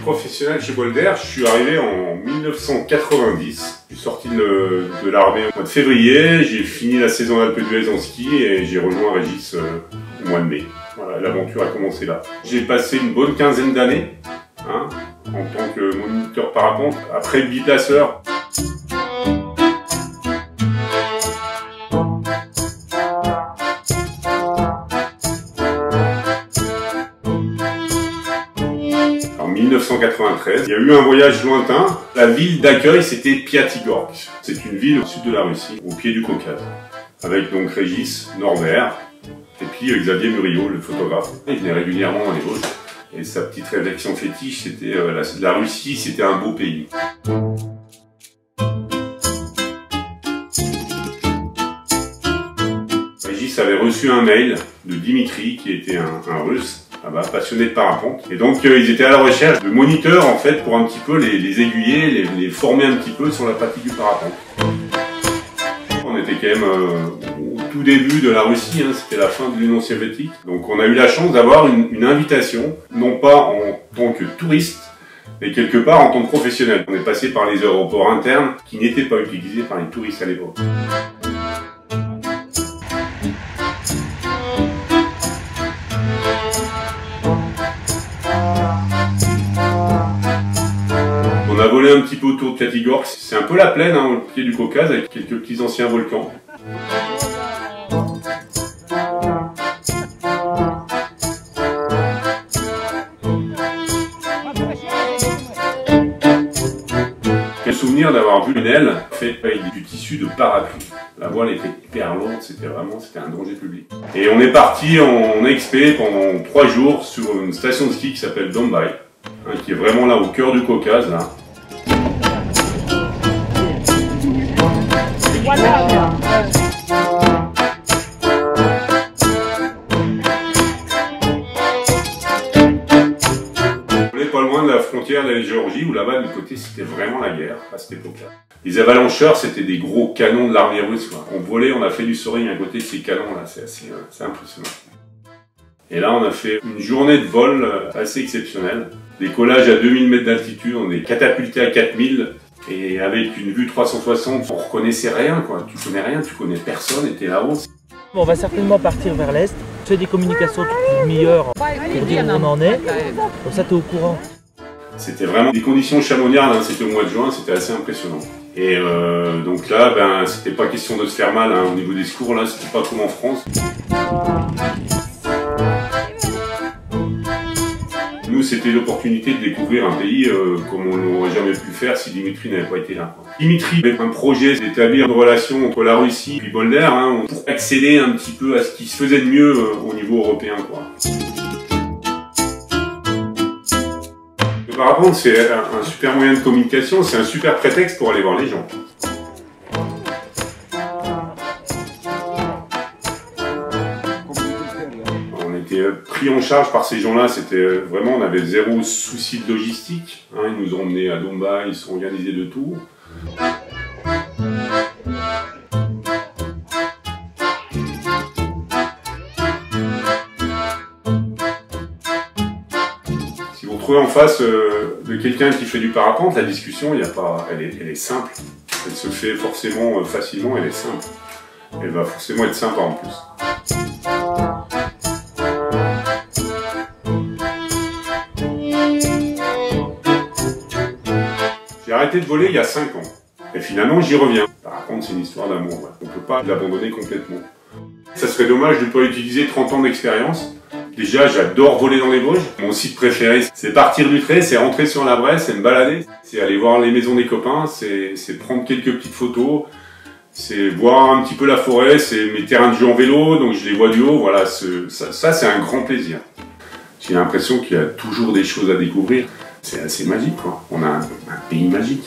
professionnel chez Bolder, je suis arrivé en 1990. Je suis sorti de l'armée au mois de février, j'ai fini la saison Alpe d'Huez en ski et j'ai rejoint Régis au mois de mai. Voilà, l'aventure a commencé là. J'ai passé une bonne quinzaine d'années en tant que moniteur parapente, après biplaceur. En 1993, il y a eu un voyage lointain. La ville d'accueil, c'était Piatigorsk. C'est une ville au sud de la Russie, au pied du Caucase. Avec donc Régis, Norbert, et puis Xavier Murillo, le photographe. Il venait régulièrement dans les Vosges. Et sa petite réflexion fétiche, c'était la Russie, c'était un beau pays. Régis avait reçu un mail de Dimitri, qui était un Russe, passionné de parapente. Et donc ils étaient à la recherche de moniteurs en fait pour un petit peu les aiguiller, les former un petit peu sur la pratique du parapente. On était quand même au tout début de la Russie, c'était la fin de l'Union soviétique. Donc on a eu la chance d'avoir une invitation, non pas en tant que touriste, mais quelque part en tant que professionnel. On est passé par les aéroports internes qui n'étaient pas utilisés par les touristes à l'époque. On a volé un petit peu autour de Piatigorsk. C'est un peu la plaine, au pied du Caucase, avec quelques petits anciens volcans. J'ai le souvenir d'avoir vu une aile faite avec du tissu de parapluie. La voile était hyper longue, c'était un danger public. Et on est parti en expé pendant 3 jours sur une station de ski qui s'appelle Dombai, qui est vraiment là au cœur du Caucase. Là. On n'est pas loin de la frontière de la Géorgie où là-bas de l'autre côté c'était vraiment la guerre à cette époque-là. Les avalancheurs c'était des gros canons de l'armée russe. On volait, on a fait du soaring à côté de ces canons là, c'est impressionnant. Et là on a fait une journée de vol assez exceptionnelle. Décollage à 2000 mètres d'altitude, on est catapulté à 4000 et avec une vue 360, on reconnaissait rien quoi. Tu connais rien, tu connais personne et t'es là-haut. On va certainement partir vers l'est. On fait des communications toutes les demi-heure pour dire où on en est. Comme ça t'es au courant. C'était vraiment des conditions chamoniardes, c'était au mois de juin, c'était assez impressionnant. Et donc là, c'était pas question de se faire mal au niveau des secours, là, c'était pas comme en France. Nous, c'était l'opportunité de découvrir un pays comme on n'aurait jamais pu le faire si Dimitri n'avait pas été là. Dimitri avait un projet d'établir une relation entre la Russie et Bolder pour accéder un petit peu à ce qui se faisait de mieux au niveau européen. Le parapente, c'est un super moyen de communication, c'est un super prétexte pour aller voir les gens. On était pris en charge par ces gens-là, c'était vraiment, on avait zéro souci de logistique. Ils nous ont emmenés à Dombai, ils sont organisés de tout. Si vous vous retrouvez en face de quelqu'un qui fait du parapente, la discussion, elle est simple. Elle se fait forcément facilement, elle est simple. Elle va forcément être sympa en plus. J'ai arrêté de voler il y a 5 ans. Et finalement, j'y reviens. Par contre, c'est une histoire d'amour. Ouais. On ne peut pas l'abandonner complètement. Ça serait dommage de ne pas utiliser 30 ans d'expérience. Déjà, j'adore voler dans les Vosges. Mon site préféré, c'est partir du trait, c'est rentrer sur la Bresse, c'est me balader. C'est aller voir les maisons des copains, c'est prendre quelques petites photos. C'est voir un petit peu la forêt, c'est mes terrains de jeu en vélo, donc je les vois du haut. Voilà, ça c'est un grand plaisir. J'ai l'impression qu'il y a toujours des choses à découvrir. C'est assez magique, quoi. On a un pays magique.